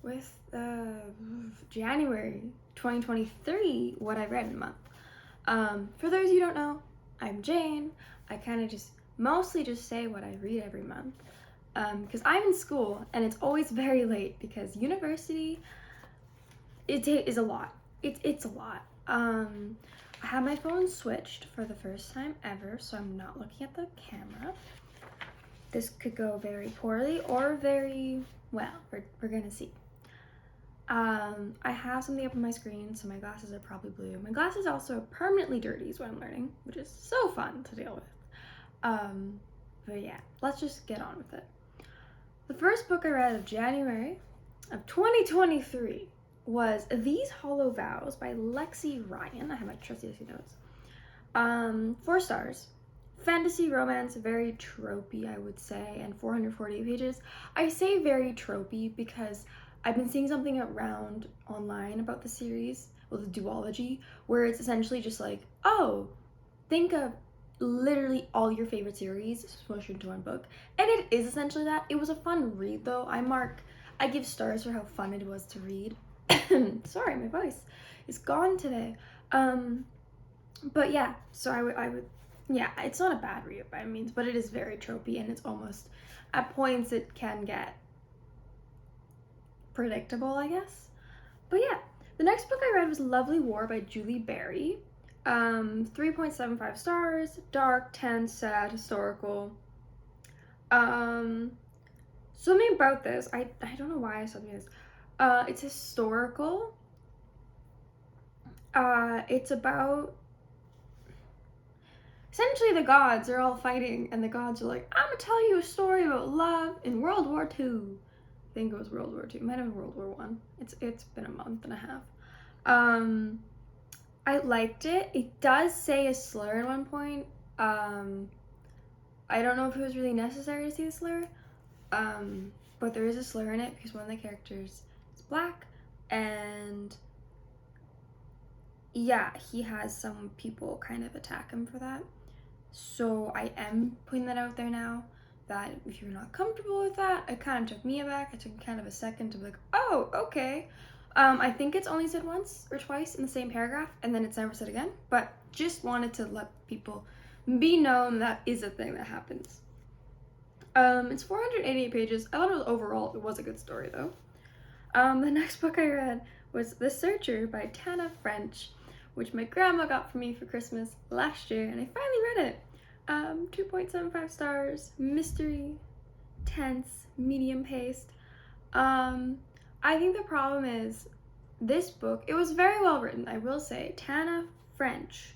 with January 2023, what I read in a month. For those you don't know, I'm Jane. I kind of just mostly just say what I read every month. Because I'm in school and it's always very late because university is a lot. It's a lot. I have my phone switched for the first time ever, so I'm not looking at the camera. This could go very poorly or very well. We're gonna see. I have something up on my screen, so my glasses are probably blue. My glasses also are permanently dirty is what I'm learning, which is so fun to deal with. But yeah, let's just get on with it. The first book I read of January of 2023 was These Hollow Vows by Lexi Ryan. I have my trusty notes. 4 stars. Fantasy romance, very tropey, I would say, and 448 pages. I say very tropey because I've been seeing something around online about the series, well, the duology, where it's essentially just like, oh, think of literally all your favorite series smushed into one book. And it is essentially that. It was a fun read, though. I give stars for how fun it was to read. Sorry, my voice is gone today. But yeah, so I would, yeah, it's not a bad read by any means, but it is very tropey, and it's almost, at points, it can get predictable, I guess. But yeah, the next book I read was Lovely War by Julie Berry. 3.75 stars, dark, tense, sad, historical. Something about this, I don't know why I said this. It's historical. It's about, essentially the gods are all fighting, and the gods are like, I'm gonna tell you a story about love in World War II. I think it was World War II. It might have been World War I. It's been a month and a half. I liked it. It does say a slur at one point. I don't know if it was really necessary to see the slur. But there is a slur in it because one of the characters is black, and yeah, he has some people kind of attack him for that. So I am putting that out there now, that if you're not comfortable with that, it kind of took me aback. It took kind of a second to be like, oh, okay. I think it's only said once or twice in the same paragraph, and then it's never said again, but just wanted to let people be known that is a thing that happens. It's 488 pages. I thought overall it was a good story, though. The next book I read was The Searcher by Tana French, which my grandma got for me for Christmas last year, and I finally read it. 2.75 stars, mystery, tense, medium paced. I think the problem is this book, it was very well written, I will say. Tana French,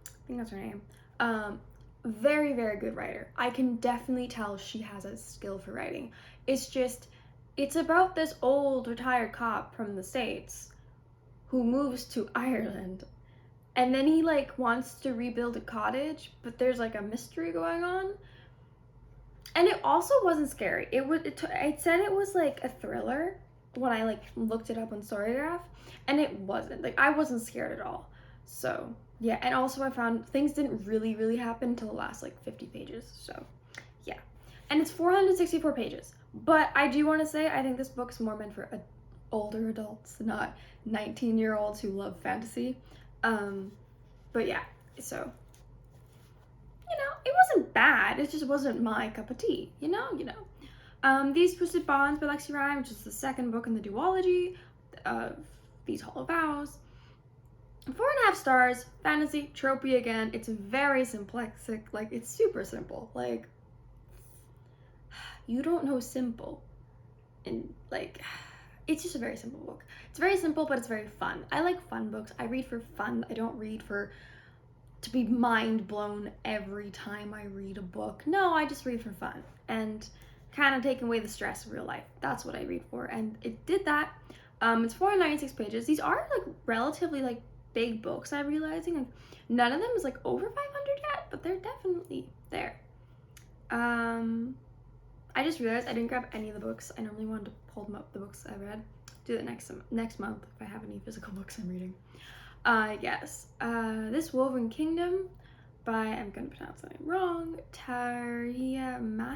I think that's her name. Very, very good writer. I can definitely tell she has a skill for writing. It's about this old retired cop from the States who moves to Ireland, and then he like wants to rebuild a cottage, but there's like a mystery going on. And it also wasn't scary. It said it was like a thriller when I like looked it up on Storygraph, and it wasn't. Like, I wasn't scared at all. So yeah, and also I found things didn't really happen until the last like 50 pages. So yeah, and it's 464 pages. But I do want to say I think this book's more meant for older adults, not 19-year-olds who love fantasy. But yeah, so it wasn't bad. It just wasn't my cup of tea. These Twisted Bonds by Lexi Ryan, which is the second book in the duology of These Hollow Vows. 4.5 stars, fantasy, tropey again. It's very simplexic, like, it's super simple. Like, you don't know simple. And, like, it's just a very simple book. It's very simple, but it's very fun. I like fun books. I read for fun. I don't read to be mind blown every time I read a book. No, I just read for fun and kind of take away the stress of real life. That's what I read for, and it did that. It's 496 pages. These are like relatively like big books, I'm realizing. Like, none of them is like over 500 yet, but they're definitely there. I just realized I didn't grab any of the books. I normally wanted to pull them up, the books I read. Do that next month if I have any physical books I'm reading. Yes. This Woven Kingdom by, I'm gonna pronounce that name wrong, Taria Mafi?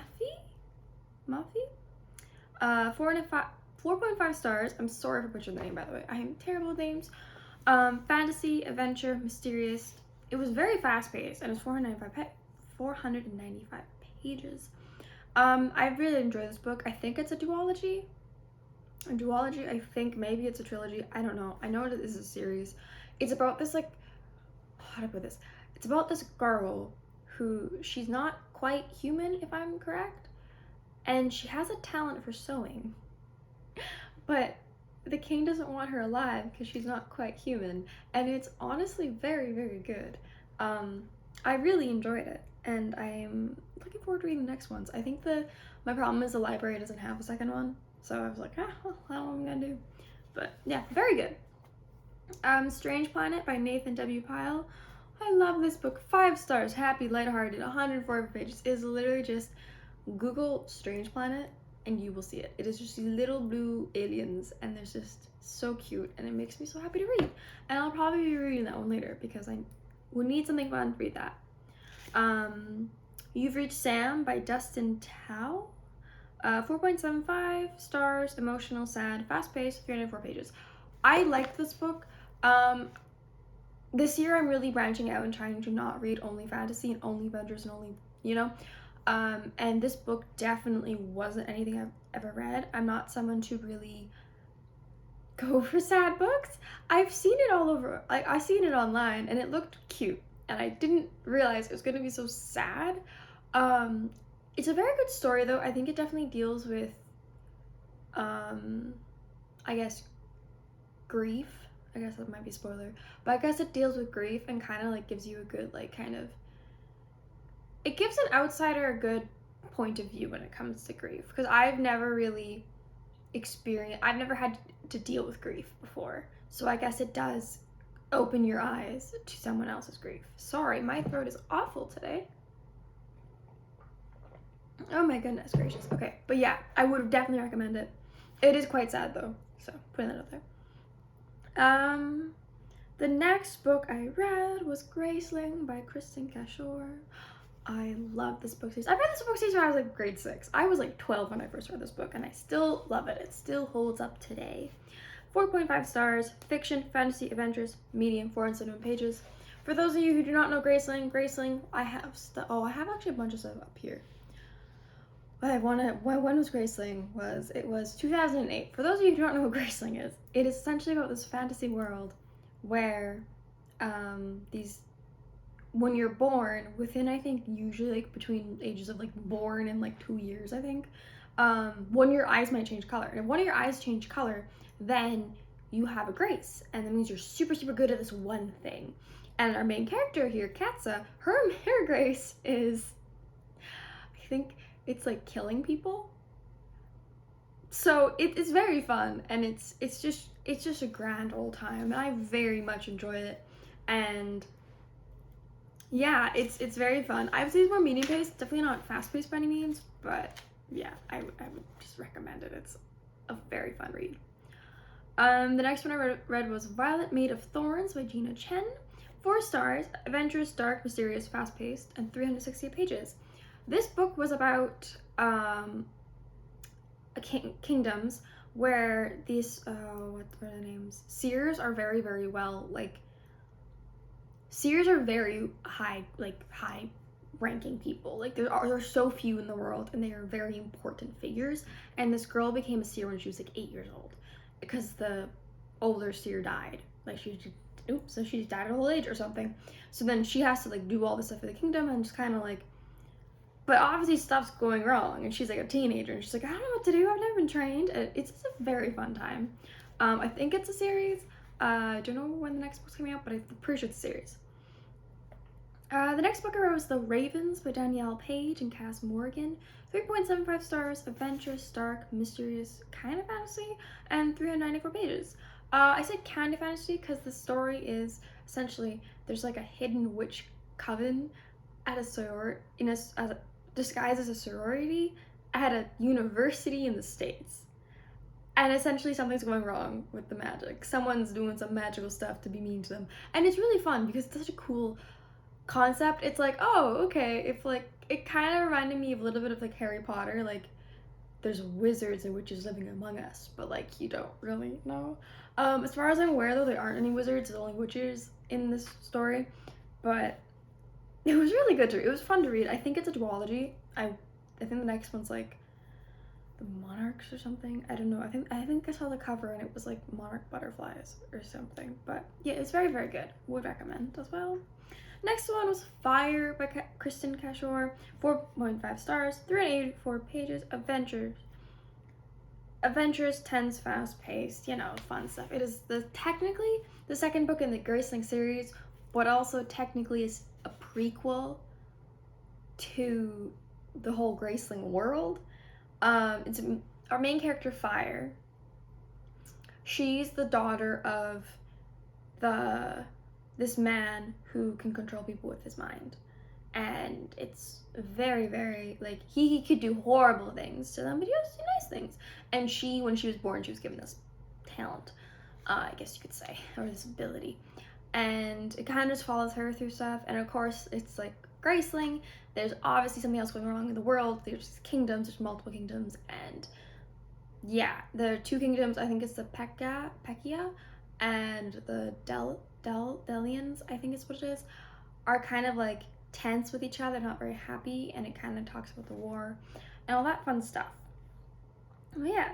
4.5 4.5 stars. I'm sorry for butchering the name, by the way. I am terrible with names. Fantasy, adventure, mysterious. It was very fast paced, and it's 495 pages. I really enjoyed this book. I think it's a duology. I think maybe it's a trilogy. I don't know. I know it is a series. It's about this, like, how to put this? It's about this girl who, she's not quite human, if I'm correct, and she has a talent for sewing. But the king doesn't want her alive because she's not quite human, and it's honestly very, very good. I really enjoyed it, and I'm looking forward to reading the next ones. I think my problem is the library doesn't have a second one, so I was like, well, I don't know what I'm gonna do. But yeah, very good. Strange Planet by Nathan W. Pyle. I love this book. 5 stars, happy, lighthearted, 104 pages. It is literally just Google Strange Planet and you will see it. It is just these little blue aliens, and they're just so cute, and it makes me so happy to read. And I'll probably be reading that one later because I would need something fun to read that. You've Reached Sam by Dustin Tao. 4.75 stars, emotional, sad, fast-paced, 304 pages. I liked this book. This year I'm really branching out and trying to not read only fantasy and only adventures and only, and this book definitely wasn't anything I've ever read. I'm not someone to really go for sad books. I've seen it all over, like I seen it online and it looked cute, and I didn't realize it was going to be so sad. It's a very good story though. I think it definitely deals with I guess grief. I guess that might be a spoiler, but I guess it deals with grief and kind of like gives you a good it gives an outsider a good point of view when it comes to grief, because I've never really I've never had to deal with grief before, so I guess it does open your eyes to someone else's grief. Sorry, my throat is awful today. Oh my goodness gracious. Okay, but yeah, I would definitely recommend it. It is quite sad though, so putting that out there. The next book I read was Graceling by Kristen Cashore. I love this book series. I read this book series when I was like grade 6. I was like 12 when I first read this book, and I still love it. It still holds up today. 4.5 stars, fiction, fantasy, adventures, medium, 407 pages. For those of you who do not know Graceling, I have actually a bunch of stuff up here. When was Graceling? It was 2008. For those of you who don't know what Graceling is, it is essentially about this fantasy world where when you're born, within I think usually like between ages of like born and like 2 years, I think, one of your eyes might change color. And if one of your eyes change color, then you have a grace, and that means you're super, super good at this one thing. And our main character here, Katsa, her grace is, I think it's like killing people. So it is very fun, and it's just a grand old time, and I very much enjoy it. And yeah, it's very fun. I would say it's more medium paced, definitely not fast paced by any means, but yeah, I would just recommend it. It's a very fun read. The next one I read was Violet Made of Thorns by Gina Chen. 4 stars, adventurous, dark, mysterious, fast paced, and 368 pages. This book was about kingdoms where these what are the names? Seers are very, very well, like, seers are very high ranking people. Like there are so few in the world, and they are very important figures. And this girl became a seer when she was like 8 years old because the older seer died. Like she died at old age or something. So then she has to like do all this stuff for the kingdom, and just kind of like, but obviously stuff's going wrong, and she's like a teenager, and she's like, I don't know what to do, I've never been trained. It's just a very fun time. I think it's a series. I don't know when the next book's coming out, but I'm pretty sure it's a series. The next book I read was The Ravens by Danielle Page and Cass Morgan. 3.75 stars, adventurous, dark, mysterious, kind of fantasy, and 394 pages. I said kind of fantasy because the story is essentially there's like a hidden witch coven at a disguised as a sorority at a university in the States. And essentially something's going wrong with the magic. Someone's doing some magical stuff to be mean to them. And it's really fun because it's such a cool concept. It's like, oh, okay, if like, it kind of reminded me of a little bit of like Harry Potter, like there's wizards and witches living among us, but like you don't really know. As far as I'm aware, though, there aren't any wizards. There's only witches in this story, but it was really good to read. It was fun to read. I think it's a duology. I think the next one's like the Monarchs or something. I don't know. I think I saw the cover and it was like monarch butterflies or something. But yeah, it's very, very good. Would recommend as well. Next one was Fire by Kristen Cashore. 4.5 stars, 384 pages. Adventurous, tense, fast-paced, fun stuff. It is technically the second book in the Graceling series, but also technically is a prequel to the whole Graceling world. It's our main character, Fire. She's the daughter of this man who can control people with his mind, and it's very, very like he could do horrible things to them, but he also do nice things. And when she was born, she was given this talent, I guess you could say, or this ability, and it kind of just follows her through stuff. And of course, it's like Graceling. There's obviously something else going wrong in the world. There's kingdoms. There's multiple kingdoms, and yeah, there are two kingdoms. I think it's the Pekia and the Delians, I think is what it is, are kind of like tense with each other, not very happy, and it kind of talks about the war and all that fun stuff. Oh yeah.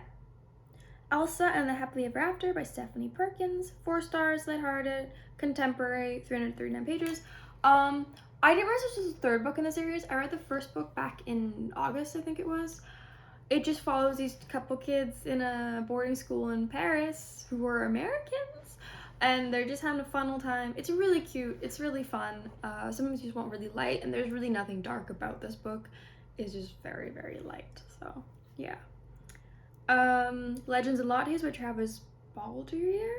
Elsa and the Happily Ever After by Stephanie Perkins. 4 stars, lighthearted, contemporary, 339 pages. I didn't realize this was the third book in the series. I read the first book back in August, I think it was. It just follows these couple kids in a boarding school in Paris who are Americans, and they're just having a fun old time. It's really cute. It's really fun. Some of you just want really light, and there's really nothing dark about this book. It's just very, very light. So yeah. Legends and Lotties by Travis Baldier.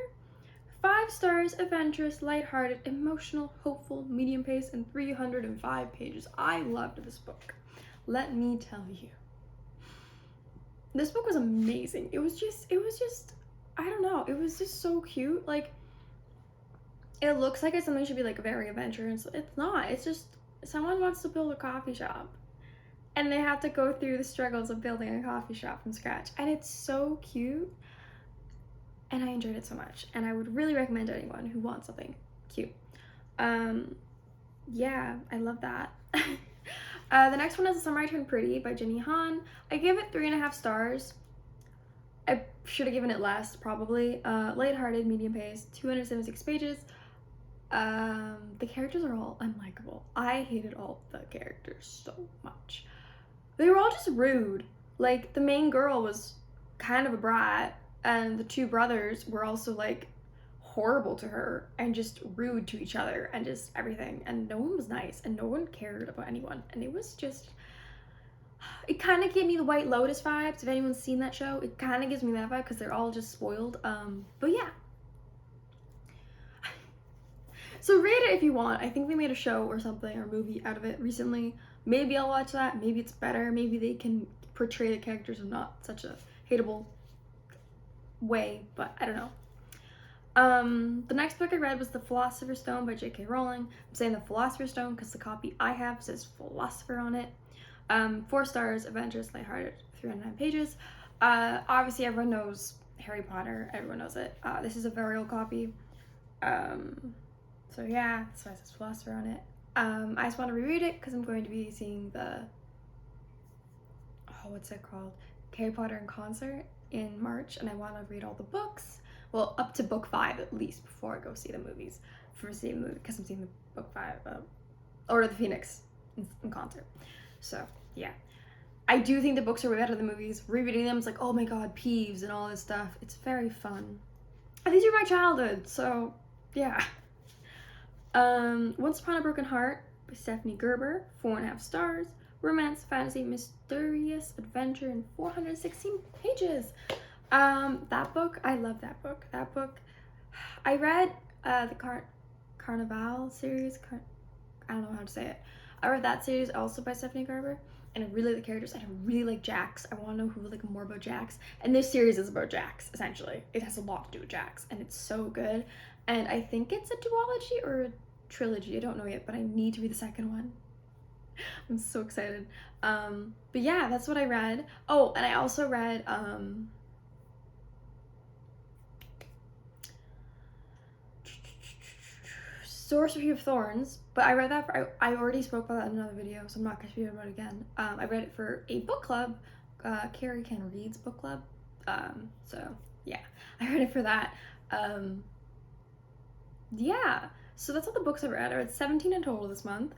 5 stars, adventurous, lighthearted, emotional, hopeful, medium pace, and 305 pages. I loved this book. Let me tell you. This book was amazing. It was just, I don't know, it was just so cute. Like, it looks like it's something that should be like very adventurous. It's not. It's just someone wants to build a coffee shop, and they have to go through the struggles of building a coffee shop from scratch. And it's so cute. And I enjoyed it so much. And I would really recommend to anyone who wants something cute. Yeah, I love that. The next one is The Summer I Turned Pretty by Jenny Han. I gave it 3.5 stars. I should have given it less, probably. Lighthearted, medium pace, 276 pages. The characters are all unlikable. I hated all the characters so much. They were all just rude. Like, the main girl was kind of a brat, and the two brothers were also like horrible to her and just rude to each other and just everything, and no one was nice and no one cared about anyone, and it was just, it kind of gave me the White Lotus vibes. If anyone's seen that show, it kind of gives me that vibe because they're all just spoiled. But yeah. So read it if you want. I think they made a show or something or movie out of it recently. Maybe I'll watch that. Maybe it's better. Maybe they can portray the characters in not such a hateable way, but I don't know. The next book I read was The Philosopher's Stone by J.K. Rowling. I'm saying The Philosopher's Stone because the copy I have says philosopher on it. 4 stars, adventurous, lighthearted, 309 pages. Obviously everyone knows Harry Potter. Everyone knows it. This is a very old copy. So yeah, so it says philosopher on it. I just want to reread it because I'm going to be seeing the, what's it called? Harry Potter in concert in March, and I want to read all the books. Well, up to book 5 at least before I go see the movies. Because I'm seeing the book 5, Order of the Phoenix in concert. So yeah, I do think the books are way better than the movies. Rereading them, it's like, oh my god, Peeves and all this stuff. It's very fun. And these are my childhood, so yeah. Once Upon a Broken Heart by Stephanie Gerber. 4.5 stars. Romance, fantasy, mysterious adventure, and 416 pages. That book, I love that book. That book, I read the Carnival series. I don't know how to say it. I read that series also by Stephanie Gerber, and I really like the characters, and I really like Jax. I want to know more about Jax, and this series is about Jax, essentially. It has a lot to do with Jax, and it's so good, and I think it's a duology or a trilogy. I don't know yet, but I need to read the second one. I'm so excited. But yeah, that's what I read. Oh, and I also read Sorcery of Thorns, but I read that I already spoke about that in another video, so I'm not gonna speak about it again. I read it for a book club, Carrie Can Reads book club. So yeah, I read it for that. Yeah, so that's all the books I read. I read 17 in total this month.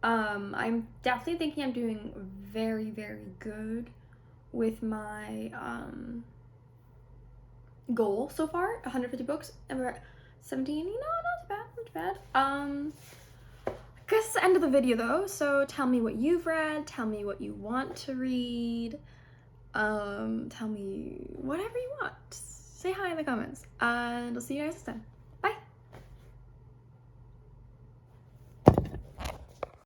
I'm definitely thinking I'm doing very, very good with my goal so far. 150 books, and we're at 17. You know, not bad, not bad. I guess it's the end of the video though. So tell me what you've read. Tell me what you want to read. Tell me whatever you want. Say hi in the comments, and I'll see you guys next time.